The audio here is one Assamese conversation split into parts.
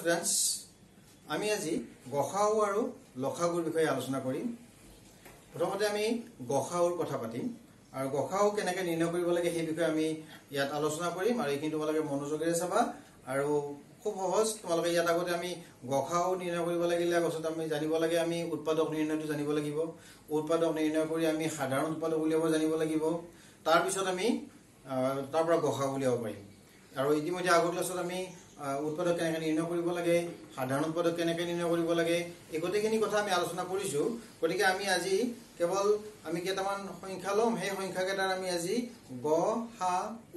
students, আমি আজি গসাউ আৰু লখাগুৰ বিষয়ে আলোচনা কৰিম। প্ৰথমতে আমি গসাউৰ কথা পাতিম আৰু গসাউ কেনেকৈ নিৰ্ণয় কৰিব লাগে সেই বিষয়ে আমি ইয়াত আলোচনা কৰিম আৰু এইখিনি তোমালোকে মনোযোগেৰে চাবা আৰু খুব সহজ তোমালোকে ইয়াত আগতে আমি গসাউ নিৰ্ণয় কৰিব লাগিলে আগত আমি জানিব লাগে আমি উৎপাদক নিৰ্ণয়টো জানিব লাগিব। উৎপাদক নিৰ্ণয় কৰি আমি সাধাৰণ উৎপাদক উলিয়াব জানিব লাগিব। তাৰ পিছত আমি তাৰ পৰা গসাউ উলিয়াব পাৰিম। আৰু ইতিমধ্যে আগৰ ক্লাছত আমি উৎপাদক কেনেকৈ নিৰ্ণয় কৰিব লাগে, সাধাৰণ উৎপাদক কেনেকৈ নিৰ্ণয় কৰিব লাগে, এই গোটেইখিনি কথা আমি আলোচনা কৰিছোঁ। গতিকে আমি আজি কেৱল আমি কেইটামান সংখ্যা ল'ম, সেই সংখ্যাকেইটাৰ আমি আজি গ, সা,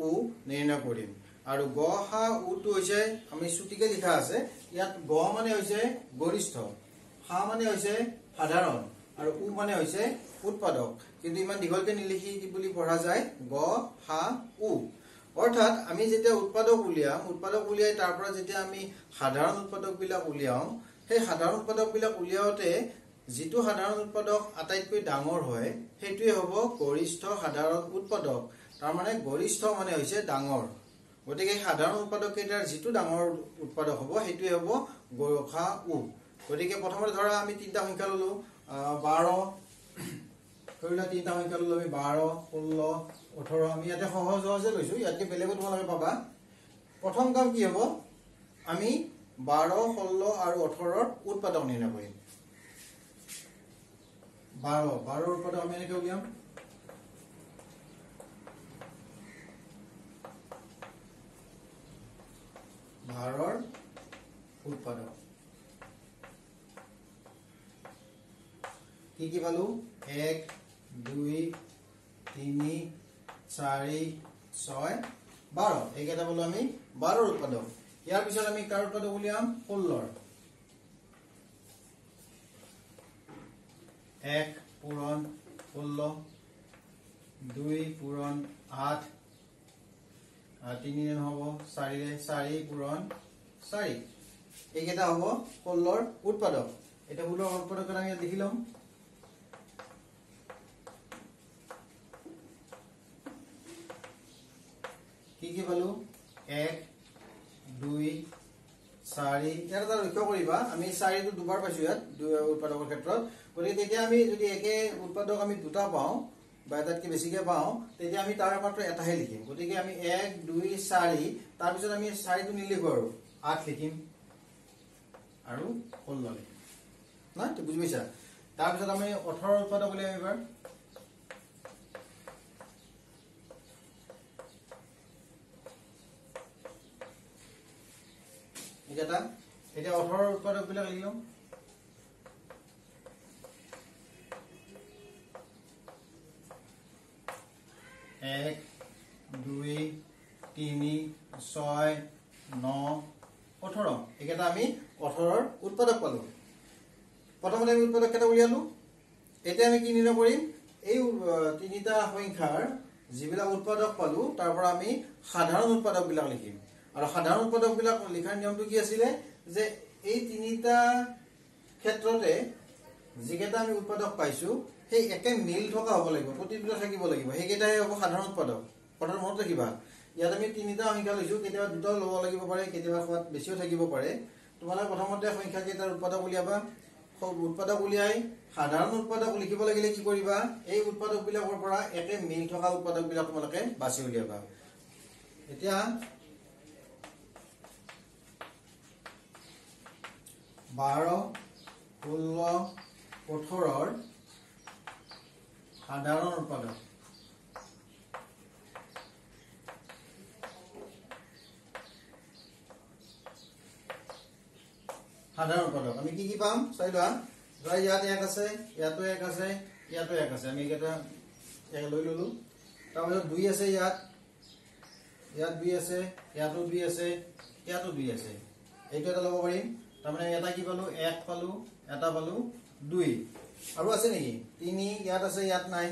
উ নিৰ্ণয় কৰিম। আৰু গ, সা, উটো হৈছে আমি চুটিকে লিখা আছে। ইয়াত গ মানে হৈছে গৰিষ্ঠ, সা মানে হৈছে সাধাৰণ আৰু উ মানে হৈছে উৎপাদক। কিন্তু ইমান দীঘলকে নিলিখি বুলি পঢ়া যায় গ, সা, উ। অৰ্থাৎ আমি যেতিয়া উৎপাদক উলিয়াই তাৰ পৰা যেতিয়া আমি সাধাৰণ উৎপাদকবিলাক উলিয়াওঁ, সেই সাধাৰণ উৎপাদকবিলাক উলিয়াওঁতে যিটো সাধাৰণ উৎপাদক আটাইতকৈ ডাঙৰ হয় সেইটোৱে হ'ব গৰিষ্ঠ সাধাৰণ উৎপাদক। তাৰমানে গৰিষ্ঠ মানে হৈছে ডাঙৰ। গতিকে সাধাৰণ উৎপাদক কেইটাৰ যিটো ডাঙৰ উৎপাদক হ'ব সেইটোৱে হ'ব গ, সা, উ। গতিকে প্ৰথমতে ধৰা আমি তিনিটা সংখ্যা ল'লো, 12 ধৰি লোৱা তিনিটা সংখ্যা ল'লো আমি 12, 16, 18। আমি ইয়াতে সহজে লৈছোঁ, ইয়াতকৈ বেলেগো তোমালোকে পাবা। প্ৰথম কাম কি হ'ব, আমি 12, 16 আৰু 18ৰ উৎপাদক নিৰ্ণয় কৰিম। 12ৰ উৎপাদক আমি এনেকৈ উলিয়াম। বাৰৰ উৎপাদক কি পালো, 1, 2, 3, 4, 6, 12। এইকেইটা পালো আমি 12ৰ উৎপাদক। ইয়াৰ পিছত আমি কাৰ উৎপাদক উলিয়াম, 16ৰ। 1 পূৰণ 16, 2 পূৰণ 8, 3 হ'ব 4 পূৰণ 4। এইকেইটা হ'ব 16ৰ উৎপাদক। এতিয়া 16ৰ উৎপাদক আমি লিখি ল'ম। কি পালো, 1, 2, 4। ইয়াত এটা লক্ষ্য কৰিবা, আমি 4টো দুবাৰ পাইছো ইয়াত উৎপাদকৰ ক্ষেত্ৰত। গতিকে তেতিয়া আমি যদি একে উৎপাদক আমি দুটা পাওঁ বা এটাতকৈ বেছিকৈ পাওঁ, তেতিয়া আমি তাৰ মাত্ৰ এটাহে লিখিম। গতিকে আমি 1, 2, 4, তাৰপিছত আমি 4টো নিলিখো আৰু 8 লিখিম আৰু 16 লিখিম। নহয়, বুজি পাইছা? তাৰপিছত আমি 18ৰ উৎপাদক উলিয়াম এইবাৰ। এতিয়া 18ৰ উৎপাদক বিলাক লিখি লম। 1, 2, 3, 6, 9, 18। এইকেইটা আমি 18ৰ উৎপাদক পালো। প্ৰথমতে আমি উৎপাদক কেইটা উলিয়ালো। এতিয়া আমি কি নিৰ্ণয় কৰিম, এই তিনিটা সংখ্যাৰ যিবিলাক উৎপাদক পালো তাৰ পৰা আমি সাধাৰণ উৎপাদক বিলাক লিখিম। আৰু সাধাৰণ উৎপাদক বিলাক লিখাৰ নিয়মটো কি আছিলে যে এই তিনিটা ক্ষেত্ৰতে যিকেইটা আমি উৎপাদক পাইছো সেই একে মিল থকা হ'ব লাগিব, প্ৰতিটোতে থাকিব লাগিব। সেইকেইটাই হ'ব সাধাৰণ উৎপাদক। কথাটো মনত ৰাখিবা, ইয়াত আমি তিনিটা সংখ্যা লৈছো, কেতিয়াবা দুটাও ল'ব লাগিব পাৰে, কেতিয়াবা ক'ৰবাত বেছিও থাকিব পাৰে। তোমালোকে প্ৰথমতে সংখ্যা কেইটাৰ উৎপাদক উলিয়াবা। উৎপাদক উলিয়াই সাধাৰণ উৎপাদক লিখিব লাগিলে কি কৰিবা, এই উৎপাদক বিলাকৰ পৰা একে মিল থকা উৎপাদক বিলাক তোমালোকে বাছি উলিয়াবা। এতিয়া 12, 16, 18ৰ সাধাৰণ উৎপাদক। সাধাৰণ উৎপাদক আমি কি পাম চাই লোৱা। ধৰা ইয়াত 1 আছে, ইয়াতো 1 আছে, ইয়াতো 1 আছে। আমি এইকেইটা লৈ ললো। তাৰপিছত 2 আছে, ইয়াত 2 আছে, ইয়াতো 2 আছে, ইয়াতো 2 আছে। এইটো এটা ল'ব পাৰিম। তাৰমানে এটা কি পালো, 1 পালো, এটা পালো 2। আৰু আছে নেকি, 3 ইয়াত আছে, ইয়াত নাই।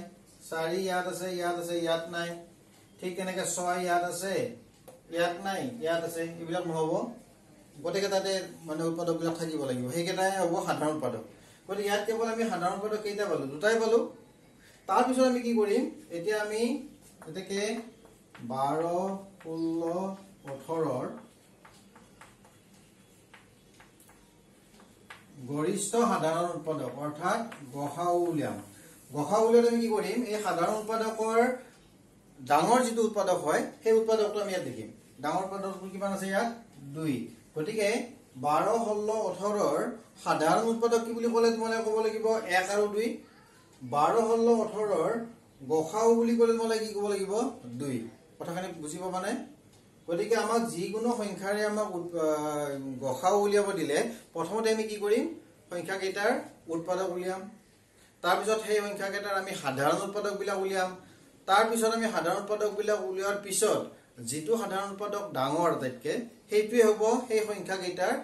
4 ইয়াত আছে, ইয়াত আছে, ইয়াত নাই। ঠিক তেনেকে 6 ইয়াত আছে, ইয়াত নাই, ইয়াত আছে। এইবিলাক নহ'ব, গোটেইকেইটাতে মানে উৎপাদকবিলাক থাকিব লাগিব। সেইকেইটাই হ'ব সাধাৰণ উৎপাদক। গতিকে ইয়াত কেৱল আমি সাধাৰণ উৎপাদক কেইটা পালো, দুটাই পালো। তাৰপিছত আমি কি কৰিম, এতিয়া আমি এতেকে 12, 16, 18ৰ গৰিষ্ঠ সাধাৰণ উৎপাদক অৰ্থাৎ গসাউ উলিয়াম। গসাউ উলিয়ালে আমি কি কৰিম, এই সাধাৰণ উৎপাদকৰ ডাঙৰ যিটো উৎপাদক হয় সেই উৎপাদকটো আমি ইয়াত দেখিম। ডাঙৰ উৎপাদকটো কিমান আছে ইয়াত 2। গতিকে 12, 16, 18ৰ সাধাৰণ উৎপাদক কি বুলি ক'লে তোমালোকে ক'ব লাগিব 1 আৰু 2। 12, 16, 18ৰ গসাউ বুলি ক'লে তোমালোকে কি ক'ব লাগিব 2। কথাখিনি বুজি পাবানে? গতিকে আমাক যিকোনো সংখ্যাৰে আমাক গসাউ উলিয়াব দিলে প্ৰথমতে আমি কি কৰিম, সংখ্যা কেইটাৰ উৎপাদক উলিয়াম। তাৰপিছত সেই সংখ্যা কেইটাৰ আমি সাধাৰণ উৎপাদকবিলাক উলিয়াম। তাৰপিছত আমি সাধাৰণ উৎপাদকবিলাক উলিওৱাৰ পিছত যিটো সাধাৰণ উৎপাদক ডাঙৰ আটাইতকৈ সেইটোৱে হ'ব সেই সংখ্যা কেইটাৰ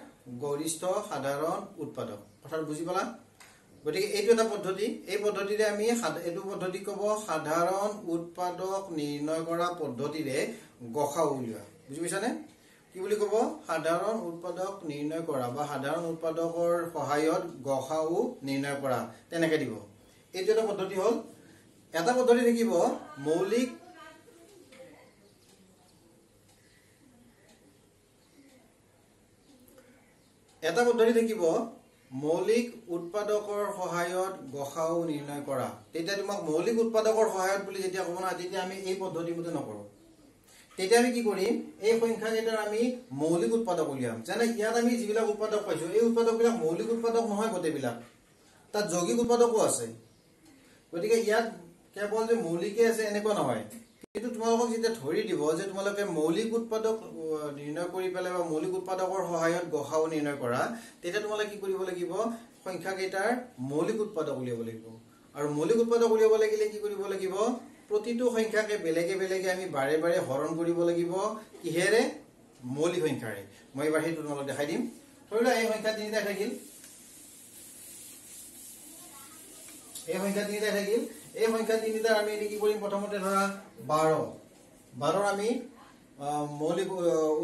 গৰিষ্ঠ সাধাৰণ উৎপাদক। কথাটো বুজি পালা? গতিকে এইটো এটা পদ্ধতি। এই পদ্ধতিৰে আমি এইটো পদ্ধতি ক'ব সাধাৰণ উৎপাদক নিৰ্ণয় কৰা পদ্ধতিৰে গসাউ উলিওৱা। বুজি পাইছানে? কি বুলি ক'ব, সাধাৰণ উৎপাদক নিৰ্ণয় কৰা বা সাধাৰণ উৎপাদকৰ সহায়ত গসাউ নিৰ্ণয় কৰা, তেনেকৈ দিব। এইটো এটা পদ্ধতি হ'ল। এটা পদ্ধতি থাকিব মৌলিক উৎপাদকৰ সহায়ত গসাউ নিৰ্ণয় কৰা। তেতিয়া তোমাক মৌলিক উৎপাদকৰ সহায়ত বুলি যেতিয়া ক'ব না, তেতিয়া আমি এই পদ্ধতি মতে নকৰোঁ। তেতিয়া আমি কি কৰিম, এই সংখ্যা কেইটাৰ আমি মৌলিক উৎপাদক উলিয়াম। যেনে ইয়াত আমি যিবিলাক উৎপাদক পাইছোঁ এই উৎপাদকবিলাক মৌলিক উৎপাদক নহয়, গোটেইবিলাক তাত যৌগিক উৎপাদকো আছে। গতিকে ইয়াত কেৱল যে মৌলিকে আছে এনেকুৱা নহয়, কিন্তু তোমালোকক যেতিয়া ধৰি দিব যে তোমালোকে মৌলিক উৎপাদক নিৰ্ণয় কৰি পেলাই বা মৌলিক উৎপাদকৰ সহায়ত গসাউ নিৰ্ণয় কৰা, তেতিয়া তোমালোকে কি কৰিব লাগিব, সংখ্যা কেইটাৰ মৌলিক উৎপাদক উলিয়াব লাগিব। আৰু মৌলিক উৎপাদক উলিয়াব লাগিলে কি কৰিব লাগিব, প্ৰতিটো সংখ্যাকে বেলেগে বেলেগে আমি বাৰে বাৰে হৰণ কৰিব লাগিব। কিহেৰে? মৌলিক সংখ্যাৰে। মই এবাৰ সেইটো তোমালোকক দেখাই দিম। ধৰি লোৱা এই সংখ্যা 3টা থাকিল, এই সংখ্যা 3টা থাকিল। এই সংখ্যা 3টাৰ আমি কি কৰিম, প্ৰথমতে ধৰা 12ৰ আমি মৌলিক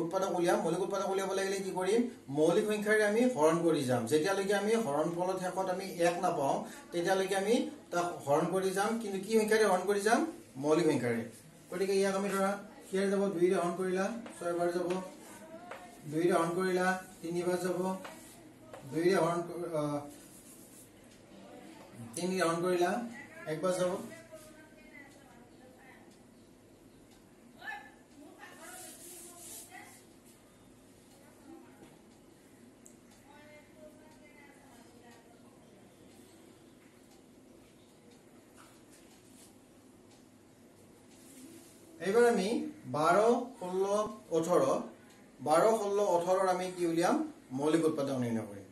উৎপাদক উলিয়াম। মৌলিক উৎপাদক উলিয়াব লাগিলে কি কৰিম, মৌলিক সংখ্যাৰে আমি হৰণ কৰি যাম। যেতিয়ালৈকে আমি হৰণ ফলত শেষত আমি 1 নাপাওঁ তেতিয়ালৈকে আমি তাক হৰণ কৰি যাম। কিন্তু কি সংখ্যাৰে হৰণ কৰি যাম? মৌলিক সংখ্যাৰে। গতিকে ইয়াক আমি ধৰা কিহেৰে যাব, 2ৰে হৰণ কৰিলা 6 বাৰ যাব, 2ৰে হৰণ কৰিলা 3 বাৰ যাব, 2ৰে হৰণ 3ৰে হৰণ কৰিলা 1 বাৰ যাব। এইবাৰ আমি 12, 16, 18ৰ আমি কি উলিয়াম, মৌলিক উৎপাদক নিৰ্ণয় কৰিম।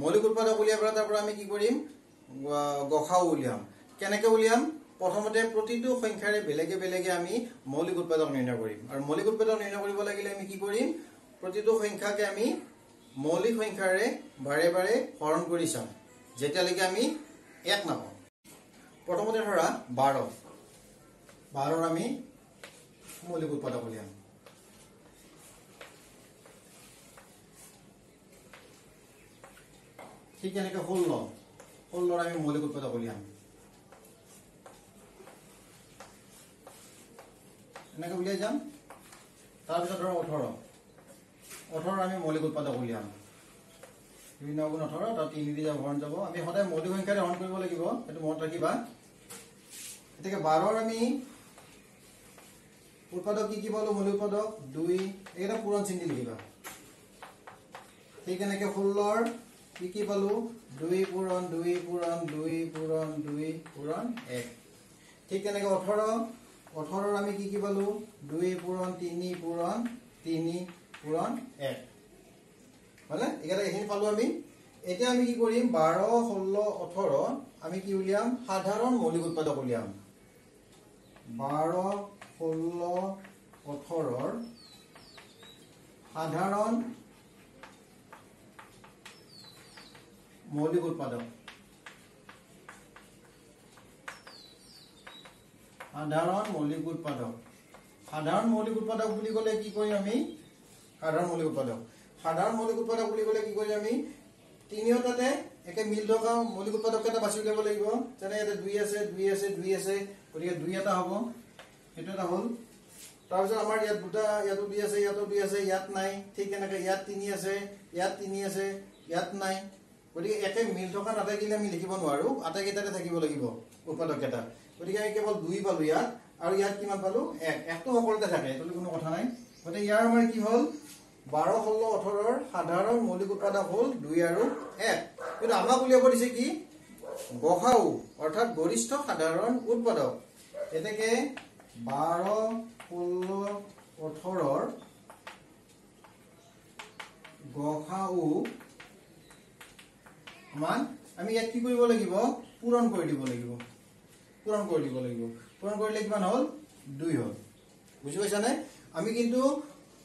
মৌলিক উৎপাদক উলিয়াই পেলাই তাৰ পৰা আমি কি কৰিম, গসাউ উলিয়াম। কেনেকৈ উলিয়াম? প্ৰথমতে প্ৰতিটো সংখ্যাৰে বেলেগে বেলেগে আমি মৌলিক উৎপাদক নিৰ্ণয় কৰিম। আৰু মৌলিক উৎপাদক নিৰ্ণয় কৰিব লাগিলে আমি কি কৰিম, প্ৰতিটো সংখ্যাকে আমি মৌলিক সংখ্যাৰে বাৰে বাৰে হৰণ কৰি চাম যেতিয়ালৈকে আমি 1 নাপাওঁ। প্ৰথমতে ধৰা 12ৰ আমি মৌলিক উৎপাদক উলিয়াম। ঠিক এনেকৈ 16ৰ আমি মৌলিক উৎপাদক উলিয়াম। এনেকৈ উলিয়াই যাম। তাৰপিছত ধৰক 18ৰ আমি মৌলিক উৎপাদক উলিয়াম। 2 × 18, তাত 3 দি যাব, হৰণ যাব। আমি সদায় মৌলিক সংখ্যাৰে হৰণ কৰিব লাগিব, সেইটো মনত ৰাখিবা। গতিকে 12ৰ আমি উৎপাদক কি পালো, মৌলিক উৎপাদক 2, এইকেইটা পূৰণ চিন দি লিখিবা। ঠিক এনেকৈ 16ৰ কি পালো, 2 পূৰণ 2 পূৰণ 2 পূৰণ 2 পূৰণ 1। ঠিক তেনেকৈ 18ৰ আমি কি পালো, 2 পূৰণ 3 পূৰণ 3 পূৰণ 1। হয়নে? এইখিনি পালো আমি। এতিয়া আমি কি কৰিম, 12, 16, 18 আমি কি উলিয়াম, সাধাৰণ মৌলিক উৎপাদক উলিয়াম। 12, 16, 18ৰ সাধাৰণ মৌলিক উৎপাদক। সাধাৰণ মৌলিক উৎপাদক। সাধাৰণ মৌলিক উৎপাদক বুলি ক'লে কি কৰিম আমি, সাধাৰণ মৌলিক উৎপাদক বুলি ক'লে কি কৰিম আমি, তিনিওটাতে একে মিল থকা মৌলিক উৎপাদক এটা বাছি উলিয়াব লাগিব। যেনে ইয়াতে 2 আছে 2 আছে 2 আছে, গতিকে 2 এটা হ'ব, সেইটো এটা হ'ল। তাৰপিছত আমাৰ ইয়াত দুটা, ইয়াতো 2 আছে, ইয়াতো 2 আছে, ইয়াত নাই। ঠিক এনেকৈ ইয়াত 3 আছে, ইয়াত 3 আছে, ইয়াত নাই। গতিকে একে মিল থকা আটাইকেইটা আমি লিখিব নোৱাৰো আটাইকেইটাতে থাকিব লাগিব উৎপাদককেইটা গতিকে আমি কেৱল 2 পালো ইয়াত আৰু ইয়াত কিমান পালো 1 একটো সকলোতে থাকে এতলি কোনো কথা নাই গতিকে ইয়াৰ আমাৰ কি হ'ল 12 16 18 ৰ সাধাৰণ মৌলিক উৎপাদক হ'ল 2 আৰু 1 কিন্তু আমাক উলিয়াব দিছে কি গসাউ অৰ্থাৎ গৰিষ্ঠ সাধাৰণ উৎপাদক এতেকে 12 16 18 ৰ গসাউ মান আমি ইয়াত কি কৰিব লাগিব পূৰণ কৰি দিব লাগিব পূৰণ কৰিলে কিমান হ'ল 2 হ'ল বুজি পাইছা নে আমি কিন্তু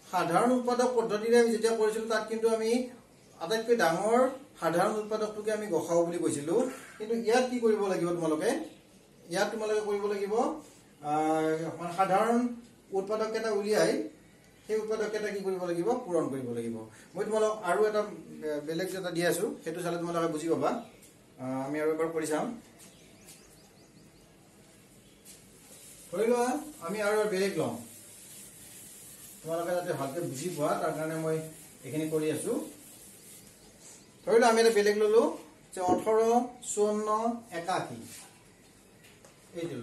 সাধাৰণ উৎপাদক পদ্ধতিৰে আমি যেতিয়া কৰিছিলো তাত কিন্তু আমি আটাইতকৈ ডাঙৰ সাধাৰণ উৎপাদকটোকে আমি গসাউ বুলি কৈছিলো কিন্তু ইয়াত কি কৰিব লাগিব তোমালোকে কৰিব লাগিব সাধাৰণ উৎপাদককেইটা উলিয়াই সেই উৎপাদককেইটা কি কৰিব লাগিব পূৰণ কৰিব লাগিব মই তোমালোক আৰু এটা বেলেগ যেটা দি আছো হেতু চালে তোমালোকে বুজি পাবা আমি আৰু এবাৰ কৰি চাম কৰিলো আমি আৰু বেলেগ লম তোমালোকে যাতে ভালকে বুজি পোৱা তাৰ কাৰণে মই এখিনি কৰি আছো ধৰিলো আমি এটা বেলেগ ললো যে 18 54 81 এইটো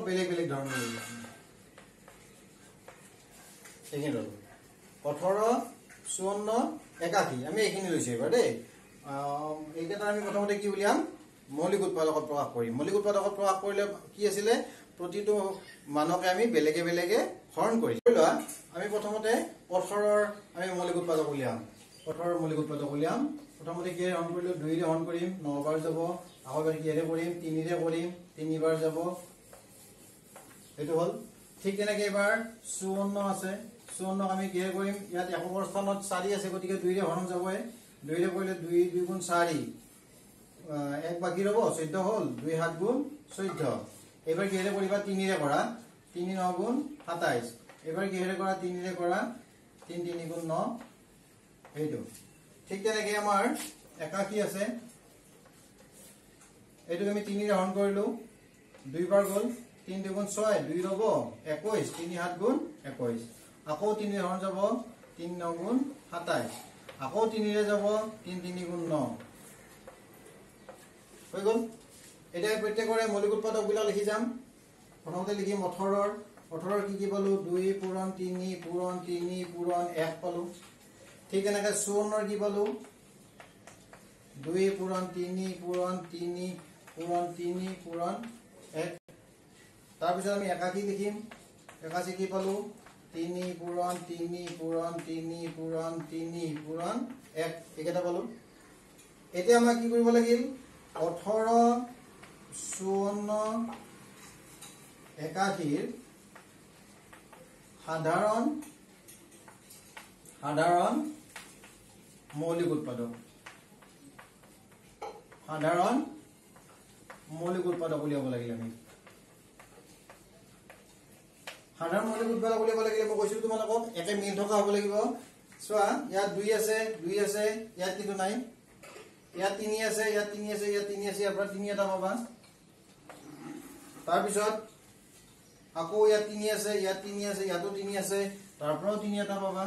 বেলেগ ধৰণৰ ললো এখিনি ললো 18 54 81 আমি এখিনি লৈছো এবাৰ দেই এইকেইটা আমি প্ৰথমতে কি উলিয়াম মৌলিক উৎপাদকত প্ৰকাশ কৰিম মৌলিক উৎপাদকত প্ৰকাশ কৰিলে কি আছিল প্ৰতিটো মানকে আমি বেলেগে হৰণ কৰিম আমি প্ৰথমতে 18 ৰ আমি মৌলিক উৎপাদক উলিয়াম 18 ৰ মৌলিক উৎপাদক উলিয়াম প্ৰথমতে কি হৰণ কৰিলো 2 ৰে হৰণ কৰিম 9 বাৰ যাব আকৌ এবাৰ কি ৰে কৰিম 3 ৰে কৰিম 3 বাৰ যাব এটো হল ঠিক তেনেকৈ এবাৰ 54 আছে 54 আমি কি কৰিম ইয়াত এককৰ স্থানত 4 আছে গতিকে 2 ৰে হৰণ যাব 2 ৰে কৰিলে 2 2 গুণ 4 এক বাকি ৰব 14 হল 2 7 গুণ 14 এবাৰ কি ৰে কৰিবা 3 ৰে কৰা 3 9 গুণ 27 এবাৰ কি ৰে কৰা 3 ৰে কৰা 3 3 গুণ 9 এইটো ঠিক তেনেকৈ আমাৰ 81 আছে এইটো আমি 3 ৰে হৰণ কৰিলো 2 বাৰ গল 3 2 গুণ 6 2 ৰব 21 3 7 গুণ 21 আকৌ 3 ৰে হৰণ যাব 3 9 গুণ 27 আকৌ 3 ৰে যাব 3 3 গুণ 9 হৈ গল এটা প্ৰত্যেকৰে মৌলিক উৎপাদক বিলাক লিখি যাম প্ৰথমতে লিখিম 18 ৰ কি পালো 2 পূৰণ 3 পূৰণ 3 পূৰণ 1 পালো ঠিক এনেকৈ 54 কি পালো 2 পূৰণ 3 পূৰণ 3 পূৰণ 3 পূৰণ 1 তাৰ পিছত আমি 81 লিখিম 81 কি পালো 3 পূৰণ 3 পূৰণ 3 পূৰণ 3 পূৰণ 1 একেটা পালো এতিয়া আমাক কি কৰিব লাগিল 18 54 81 সাধাৰণ মৌলিক উৎপাদক উলিয়াব লাগিল আমি সাধাৰণ মৌলিক উৎপাদক উলিয়াব লাগিলে মই কৈছিলো তোমালোকক একে মিল থকা হ'ব লাগিব চোৱা ইয়াত 2 আছে ইয়াত কিন্তু নাই ইয়াত 3 আছে ইয়াত 3 আছে ইয়াত 3 আছে ইয়াৰ পৰা 3 এটা পাবা তাৰ পিছত আকৌ ইয়াত 3 আছে ইয়াত 3 আছে ইয়াতো 3 আছে তাৰ পৰাও 3 এটা পাবা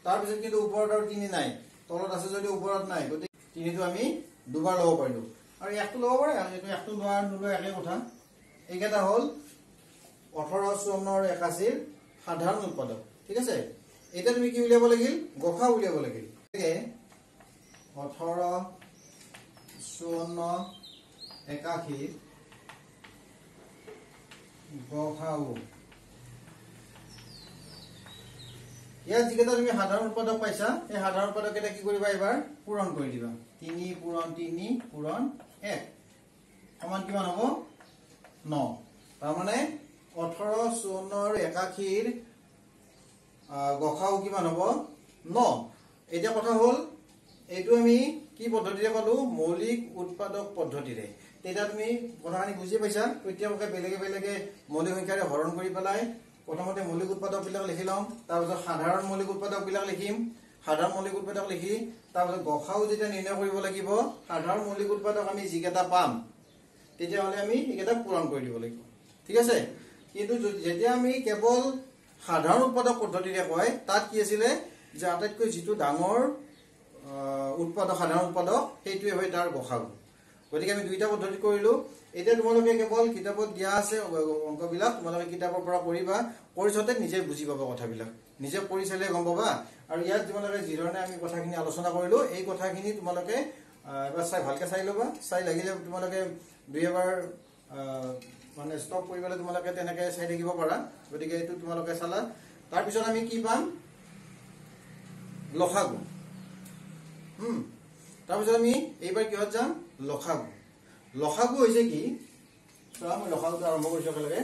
তাৰ পিছত কিন্তু ওপৰত আৰু 3 নাই তলত আছে যদি ওপৰত নাই গতিকে 3 টো আমি দুবাৰ লব পাৰিলো আৰু একটো লব পাৰে এইটো একটো লোৱাৰ নলৈ একে কথা এইকেইটা হল 18 54 81 সাধাৰণ উৎপাদক ঠিক আছে এটা তুমি কি উলিয়াব লাগিল গসা উলিয়াব লাগিল 18 54 81 গসাউ ইয়াত যিকেইটা তুমি সাধাৰণ উৎপাদক পাইছা এই সাধাৰণ উৎপাদককেইটা কি কৰিবা এবাৰ পূৰণ কৰি দিবা 3 পূৰণ 3 পূৰণ 1 সমান কিমান হ'ব 9 তাৰ মানে 18 54 81 গসাউ কিমান হ'ব 9 এতিয়া কথা হ'ল এইটো আমি কি পদ্ধতিৰে পালো মৌলিক উৎপাদক পদ্ধতিৰে তেতিয়া তুমি কথাখিনি বুজি পাইছা প্ৰত্যেককে বেলেগে মৌলিক সংখ্যাৰে হৰণ কৰি পেলাই প্ৰথমতে মৌলিক উৎপাদক বিলাক লিখি লম তাৰ পিছত সাধাৰণ মৌলিক উৎপাদক বিলাক লিখিম সাধাৰণ মৌলিক উৎপাদক লিখি তাৰ পিছত গসাউ যেতিয়া নিৰ্ণয় কৰিব লাগিব সাধাৰণ মৌলিক উৎপাদক আমি যিকেইটা পাম তেতিয়া হলে আমি এইকেইটা পূৰণ কৰি দিব লাগিব ঠিক আছে কিন্তু যেতিয়া আমি কেৱল সাধাৰণ উৎপাদক পদ্ধতিৰে কয় তাত কি আছিল যে আটাইতকৈ যিটো ডাঙৰ উৎপাদক সাধাৰণ উৎপাদক সেইটোৱে হয় তাৰ গসাগু গতিকে আমি দুইটা পদ্ধতি কৰিলো এতিয়া তোমালোকে কেৱল কিতাপত দিয়া আছে অংকবিলাক তোমালোকে কিতাপৰ পৰা কৰিবা কৰিছতে নিজে বুজি পাবা কথাবিলাক নিজে কৰি চালে গম পাবা আৰু ইয়াত তোমালোকে যি ধৰণে আমি কথাখিনি আলোচনা কৰিলো এই কথাখিনি তোমালোকে এবাৰ চাই ভালকে চাই ল'বা চাই লাগিলে তোমালোকে দুই এবাৰ মানে ষ্টপ কৰি পেলাই তোমালোকে তেনেকৈ চাই থাকিব পাৰা গতিকে এইটো তোমালোকে চালা তাৰপিছত আমি কি পাম লসাগু তাৰপিছত আমি এইবাৰ কিহত যাম লসাগু লসাগু হৈছে কি চোৱা মই লসাগুটো আৰম্ভ কৰিছো একেলগে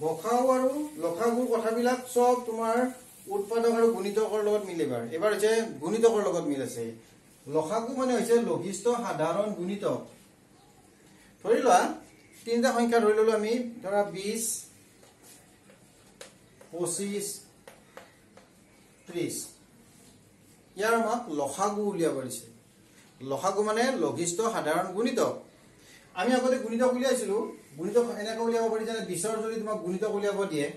গসাগু আৰু লসাগুৰ কথাবিলাক চব তোমাৰ উৎপাদক আৰু গুণিতকৰ লগত মিলিবাৰ এবাৰ হৈছে গুণিতকৰ লগত মিল আছে লসাগু মানে হৈছে লঘিষ্ঠ সাধাৰণ গুণিতক ধৰি লোৱা তিনিটা সংখ্যা ধৰি ললো আমি ধৰা 20 25 30 ইয়াৰ আমাক লসাগু উলিয়াব দিছে লসাগু মানে লঘিষ্ঠ সাধাৰণ গুণিতক আমি আগতে গুণিতক উলিয়াইছিলো গুণিতক এনেকৈ উলিয়াব পাৰি যেনে 20ৰ যদি তোমাক গুণিতক উলিয়াব দিয়ে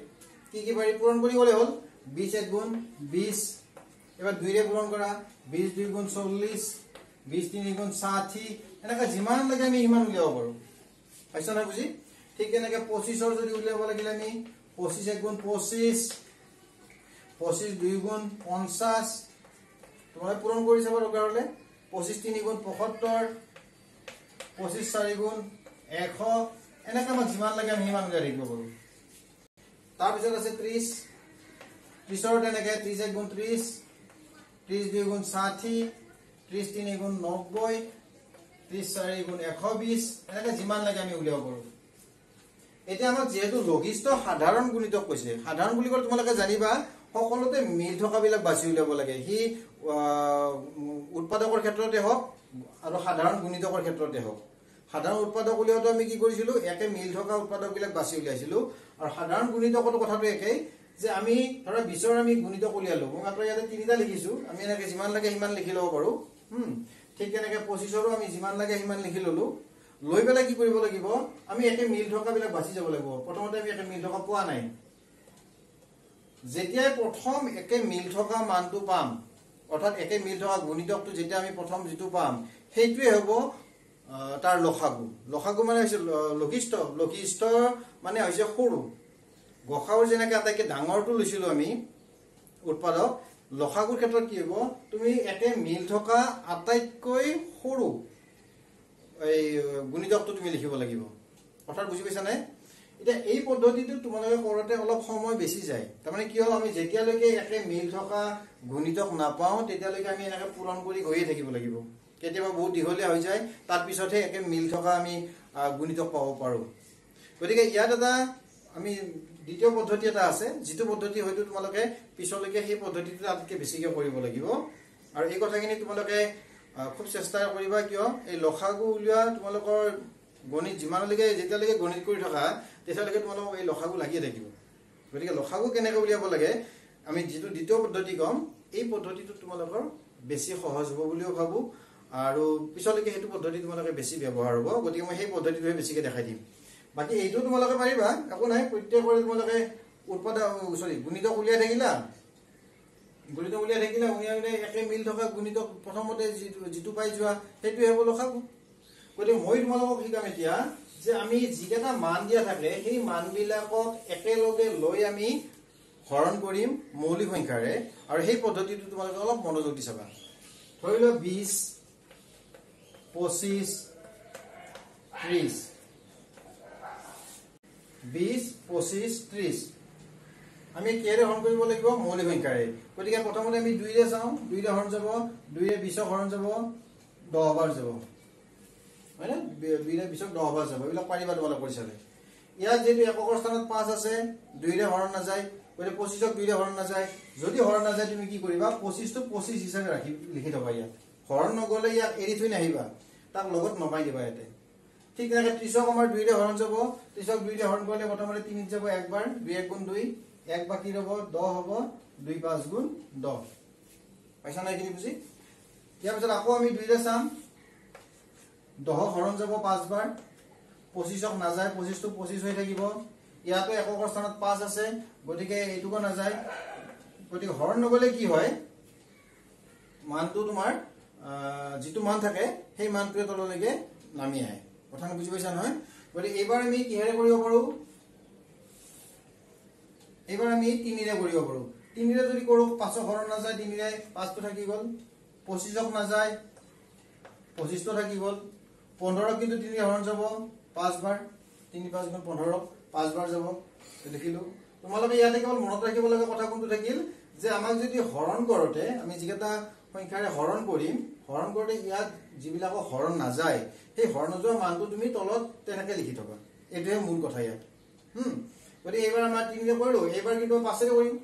কি পাৰি পূৰণ কৰি গ'লে হ'ল 20 × 20 এবাৰ 2 ৰে পূৰণ কৰা 20 2 × 40 20 3 × 60 এনেকৈ যিমান লাগে আমি ইমান উলিয়াব পাৰো পাইছা না বুজি ঠিক এনেকৈ 25ৰ যদি উলিয়াব লাগিলে আমি 25 1 × 25 25 2 × 50 তোমালোকে পূৰণ কৰি চাব দৰকাৰ হ'লে 25 3 × 75 25 4 × 100 এনেকৈ আমাক যিমান লাগে আমি সিমান উলিয়াই থাকিব পাৰো তাৰপিছত আছে 30 30ৰ তেনেকৈ 30 1 × 30 30 2 × 60 30 3 × 90 30 4 × 120 এনেকৈ যিমান লাগে আমি উলিয়াব পাৰো এতিয়া আমাক যেহেতু লঘিষ্ঠ সাধাৰণ গুণিতক কৈছে সাধাৰণ বুলি ক'লে তোমালোকে জানিবা সকলোতে মিল থকাবিলাক বাছি উলিয়াব লাগে হি উৎপাদকৰ ক্ষেত্ৰতে হওক আৰু সাধাৰণ গুণিতকৰ ক্ষেত্ৰতে হওক সাধাৰণ উৎপাদক উলিয়াওঁতে আমি কি কৰিছিলো একে মিল থকা উৎপাদকবিলাক বাছি উলিয়াইছিলো আৰু সাধাৰণ গুণিতকৰ কথাটো একেই যে আমি ধৰা 20ৰ আমি গুণিতক উলিয়ালো মই মাত্ৰ ইয়াতে তিনিটা লিখিছো আমি এনেকৈ যিমান লাগে সিমান লিখি ল'ব পাৰো ঠিক তেনেকৈ 25ৰো আমি যিমান লাগে সিমান লিখি ললো লৈ পেলাই কি কৰিব লাগিব আমি একে মিল থকাবিলাক বাছি যাব লাগিব প্ৰথমতে আমি একে মিল থকা পোৱা নাই যেতিয়াই প্ৰথম একে মিল থকা মানটো পাম অৰ্থাৎ একে মিল থকা গুণিতকটো যেতিয়া আমি প্ৰথম যেটো পাম সেইটোৱে হ'ব তাৰ লসাগু লসাগু মানে হৈছে লঘিষ্ঠ মানে হৈছে সৰু গসাগুৰ যেনেকৈ আটাইকে ডাঙৰটো লৈছিলো আমি উৎপাদক লসাগুৰ ক্ষেত্ৰত কি হ'ব তুমি একে মিল থকা আটাইতকৈ সৰু এই গুণিতকটো তুমি লিখিব লাগিব অৰ্থাৎ বুজি পাইছা নাই এটা এই পদ্ধতিটো তোমালোকে কৰোতে অলপ সময় বেছি যায় তাৰমানে কি হ'ল আমি যেতিয়ালৈকে একে মিল থকা গুণিতক নাপাওঁ তেতিয়ালৈকে আমি এনেকৈ পূৰণ কৰি গৈয়ে থাকিব লাগিব কেতিয়াবা বহুত দীঘলীয়া হৈ যায় তাৰ পিছতহে একে মিল থকা আমি গুণিতক পাব পাৰো গতিকে ইয়াত এটা আমি দ্বিতীয় পদ্ধতি এটা আছে যিটো পদ্ধতি হয়তো তোমালোকে পিছলৈকে সেই পদ্ধতিটো আটাইতকৈ বেছিকৈ কৰিব লাগিব আৰু এই কথাখিনি তোমালোকে খুব চেষ্টা কৰিবা কিয় এই লসাগু উলিওৱা তোমালোকৰ গণিত যিমানলৈকে যেতিয়ালৈকে গণিত কৰি থকা তেতিয়ালৈকে তোমালোকক এই লসাগু লাগিয়ে থাকিব গতিকে লসাগু কেনেকৈ উলিয়াব লাগে আমি যিটো দ্বিতীয় পদ্ধতি কম এই পদ্ধতিটো তোমালোকৰ বেছি সহজ হ'ব বুলিও ভাবো আৰু পিছলৈকে সেইটো পদ্ধতি তোমালোকে বেছি ব্যৱহাৰ হ'ব গতিকে মই সেই পদ্ধতিটোহে বেছিকৈ দেখাই দিম বাকি এইটো তোমালোকে পাৰিবা একো নাই প্ৰত্যেকৰে তোমালোকে গুণিতক উলিয়াই থাকিলা উলিয়াই একে মিল থকা গুণিতক প্ৰথমতে যিটো পাই যোৱা সেইটোৱে হ'ব লসাগু গতিকে মই তোমালোকক শিকাম এতিয়া যে আমি যিকেইটা মান দিয়া থাকে সেই মানবিলাকক একেলগে লৈ আমি হৰণ কৰিম মৌলিক সংখ্যাৰে আৰু সেই পদ্ধতিটো তোমালোকে অলপ মনোযোগ দি চাবা ধৰি লোৱা 20 25 30 20 25 30 আমি কেৰে হৰণ কৰিব লাগিব মৌলিক সংখ্যাৰে গতিকে প্ৰথমতে আমি 2 ৰে চাওঁ 2 ৰে হৰণ যাব 2 ৰে 20 হৰণ যাব 10 বাৰ যাব মানে 2 ৰে 20 10 বাৰ যাব এইবিলাক পাৰিবা তোমালোকে কৰি চালে ইয়াত যেটো এককৰ স্থানত 5 আছে 2 ৰে হৰণ নাযায় গতিকে 25ক 2 ৰে হৰণ নাযায় যদি হৰণ নাযায় তুমি কি কৰিবা 25 টো 25 হিচাপে ৰাখি লিখি থবা ইয়াত হৰণ নগলে ইয়াত এৰি থৈ নাহিবা তাক লগত নমাই দিবা ইয়াতে ঠিক তেনেকৈ 30ক আমাৰ 2 ৰে হৰণ যাব 30ক 2 ৰে হৰণ কৰিলে প্ৰথমতে 3 যাব একবাৰ 2 1 × 2 এক বাকি ৰব 10 হ'ব 2 5 × 10 পাইছা না এইখিনি বুজি ইয়াৰ পিছত আকৌ আমি 2 ৰে চাম 10 হৰণ যাব 5 বাৰ 25ক নাযায় 25 টো 25 হৈ থাকিব ইয়াতো এককৰ স্থানত 5 আছে গতিকে এইটোকো নাযায় গতিকে হৰণ নগলে কি হয় মানটো তোমাৰ যেটো মান থাকে সেই মানটোৱে তললৈকে নামি আহে কথা বুজি পাইছা নহয় গতি এবাৰ আমি কিহেৰে কৰিব পাৰো এবাৰ আমি 3 ৰে কৰিব পাৰো 3 ৰে যদি কৰো 5 হৰণ না যায় 3 ৰে 5 তো থাকি গল 25ক না যায় 25 তো থাকি গল 15 কিন্তু 3 ৰে হৰণ যাব 5 বাৰ 3 5 গুণ 15 5 বাৰ যাব দেখিলো তোমালোকে ইয়াতে কেৱল মনত ৰাখিব লগা কথা কোনটো থাকিল যে আমাক যদি হৰণ কৰোতে আমি যিকেটা সংখ্যাৰে হৰণ কৰিম হৰণ কৰোতে ইয়াত যিবিলাক হৰণ না যায় সেই হৰণ যোৱা মানটো তুমি তলত তেনেকে লিখি থবা এটোহে মূল কথা ইয়াত গতি এবাৰ আমাৰ 3 ৰে কৰিলো এবাৰ কিন্তু 5 ৰে কৰিম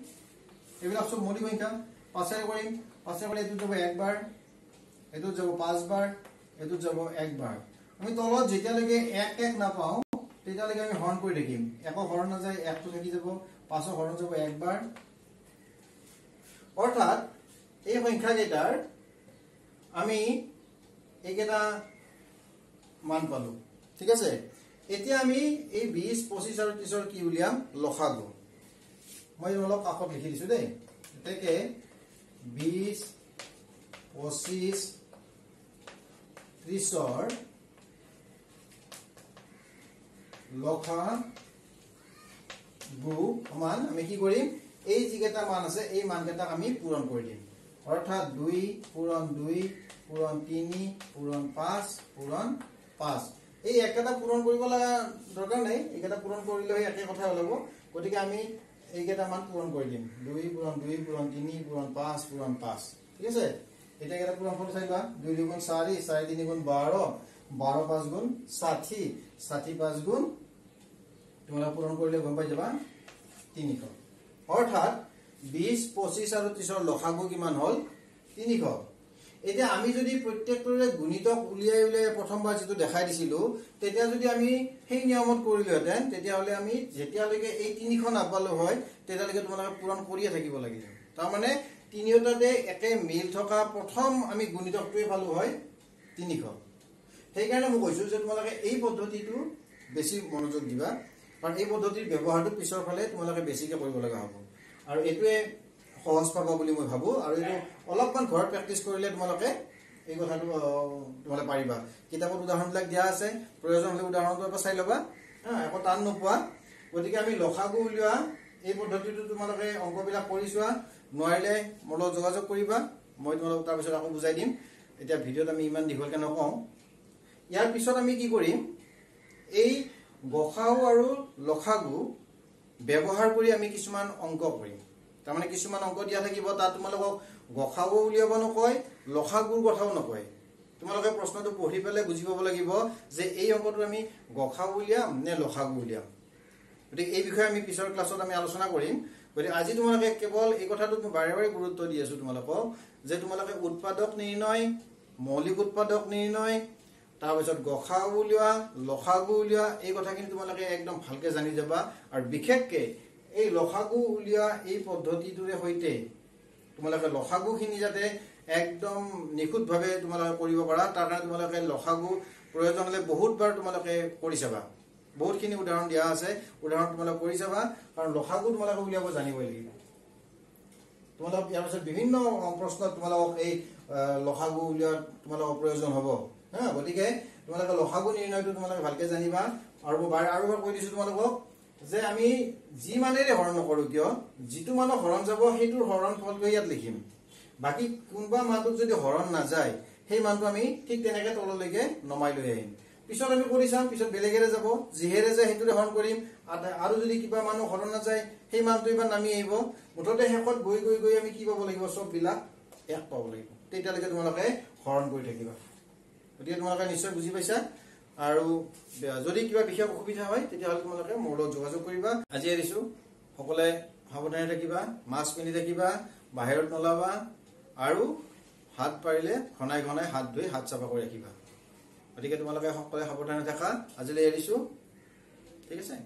এইবিলাক সব মৌলিক সংখ্যা 5 ৰে কৰিম 5 ৰে এটো যাব একবাৰ এটো যাব 5 বাৰ এটো যাব একবাৰ আমি তলত যেতিয়ালৈকে 1 1 না পাও তেতিয়ালৈকে আমি হৰণ কৰি দেখিম এক হৰণ না যায় 1 তো থাকি যাব 5 হৰণ যাব একবাৰ অৰ্থাৎ এই সংখ্যা কেইটাৰ আমি এইকেটা মান পালো ঠিক আছে এতিয়া আমি এই 20 25 আৰু 30 ৰ কি উলিয়াম লসাগু মই অলপ কাকত লিখি দিছো দেই এতেকে 20 25 30 ৰ লসাগু মান আমি কি কৰিম এই যিকেটা মান আছে এই মানকেটাক আমি পূৰণ কৰি দিম অৰ্থাৎ 2 পূৰণ 2 পূৰণ 3 পূৰণ 5 পূৰণ 5 এই একটা পূৰণ কৰিব লাগা দৰকাৰ নাই এইকেটা পূৰণ কৰিলে একে কথা হলব গতিকে আমি এইকেটা মান পূৰণ কৰি দিম 2 পূৰণ 2 পূৰণ 3 পূৰণ 5 পূৰণ 5 ঠিক আছে এটা কেটা পূৰণ কৰি চাইবা 2 2 গুণ 4 4 3 গুণ 12 12 5 গুণ 60 60 5 গুণ তোমরা পূরণ কৰিলে গম পাই যাবা 300 অৰ্থাৎ 20 25 আৰু 30 ৰ লসাগু কিমান হল 300 এতিয়া আমি যদি প্ৰত্যেকটোৰে গুণিতক উলিয়াই উলিয়াই প্ৰথমবাৰ যেটো দেখাই দিছিলো তেতিয়া যদি আমি সেই নিয়মত কৰিলেহেঁতেন তেতিয়া হলে আমি যেতিয়ালৈকে এই 300 নাপালো হয় তেতিয়ালৈকে তোমালোকে পূৰণ কৰিয়ে থাকিব লাগিব তাৰ মানে তিনিওটাতে একে মিল থকা প্ৰথম আমি গুণিতকটোৱে পালো হয় 300 সেই কাৰণে মই কৈছো যে তোমালোকে এই পদ্ধতিটো বেছি মনোযোগ দিবা কাৰণ এই পদ্ধতিৰ ব্যৱহাৰটো পিছৰ ফালে তোমালোকে বেছিকে কৰিব লগা হ'ব আৰু এটোৱে সহজ পাবা বুলি মই ভাবো আৰু এটো অলপমান ঘৰত প্ৰেক্টিস কৰিলে তোমালোকে এই কথাটো তোমালোকে পাৰিবা কিতাপত উদাহৰণবিলাক দিয়া আছে প্ৰয়োজন হলে উদাহৰণটো চাই লবা একো টান নোপোৱা গতিকে আমি লসাগু উলিওৱা এই পদ্ধতিটো তোমালোকে অংকবিলাক কৰি চোৱা নোৱাৰিলে মোৰ লগত যোগাযোগ কৰিবা মই তোমালোকক তাৰ পিছত আকৌ বুজাই দিম এতিয়া ভিডিঅ'ত আমি ইমান দীঘলকে নকওঁ ইয়াৰ পিছত আমি কি কৰিম এই গসাউ আৰু লসাগু ব্যৱহাৰ কৰি আমি কিছুমান অংক কৰিম তাৰ মানে কিছুমান অংক দিয়া থাকিব তাত তোমালোকক গসাউ উলিয়াব নকয় লসাগুৰ কথাও নকয় তোমালোকে প্ৰশ্নটো পঢ়ি পেলে বুজি পাব লাগিব যে এই অংকটো আমি গসাউ উলিয়াম নে লসাগু উলিয়াম গতিকে এই বিষয়ে আমি পিছৰ ক্লাছত আমি আলোচনা কৰিম গতিকে আজি তোমালোকে কেৱল এই কথাটো বাৰে বাৰে গুৰুত্ব দি আছো তোমালোকক যে তোমালোকে উৎপাদক নিৰ্ণয় মৌলিক উৎপাদক নিৰ্ণয় তাৰ পিছত গসাউ উলিওৱা লসাগু উলিওৱা এই কথাখিনি তোমালোকে একদম ভালকে জানি যাবা আৰু বিশেষকে এই লসাগু উলিওৱা এই পদ্ধতিটোৰে হৈতে তোমালোকে লসাগুখিনি যাতে একদম নিখুঁতভাৱে তোমালোকে কৰিব পাৰা তাৰ কাৰণে তোমালোকে লসাগু প্ৰয়োজন হলে বহুতবাৰ তোমালোকে কৰি চাবা বহুতখিনি উদাহৰণ দিয়া আছে উদাহৰণ তোমালোকে কৰি চাবা কাৰণ লসাগু তোমালোকে উলিয়াব জানিবই লাগিব তোমালোক ইয়াৰ পিছত বিভিন্ন প্ৰশ্ন তোমালোকক এই লসাগু উলিওৱা তোমালোকৰ প্ৰয়োজন হ'ব গতিকে তোমালোকে লসাগু নিৰ্ণয়টো তোমালোকে ভালকে জানিবা আৰু আৰু কৈ দিছো তোমালোকক যে আমি যি মানেৰে হৰণ নকৰো কিয় যিটো মানক হৰণ যাব সেইটোৰ হৰণ ফলটো ইয়াত লিখিম বাকি কোনবা মানটোক যদি হৰণ না যায় সেই মানটো আমি ঠিক তেনেকে তললৈকে নমাই লৈ আহিম পিছত আমি কৰি চাম পিছত বেলেগেৰে যাব যিহেৰে যায় সেইটোৰে হৰণ কৰিম আৰু যদি কিবা মানুহ হৰণ না যায় সেই মানটো ইবাৰ নামি আহিব মুঠতে শেষত গৈ গৈ গৈ আমি কি পাব লাগিব সব বিলাক এক পাব লাগিব তেতিয়ালৈকে তোমালোকে হৰণ কৰি থাকিবা গতিকে তোমালোকে নিশ্চয় বুজি পাইছা আৰু যদি কিবা বিশেষ অসুবিধা হয় তেতিয়াহ'লে তোমালোকে মোৰ লগত যোগাযোগ কৰিবা আজি এৰিছো সকলে সাৱধানে থাকিবা মাস্ক পিন্ধি থাকিবা বাহিৰত নলাবা আৰু হাত পাৰিলে ঘনাই ঘনাই হাত ধুই হাত চাফা কৰি ৰাখিবা গতিকে তোমালোকে সকলে সাৱধানে থাকা আজিলৈ এৰিছো ঠিক আছে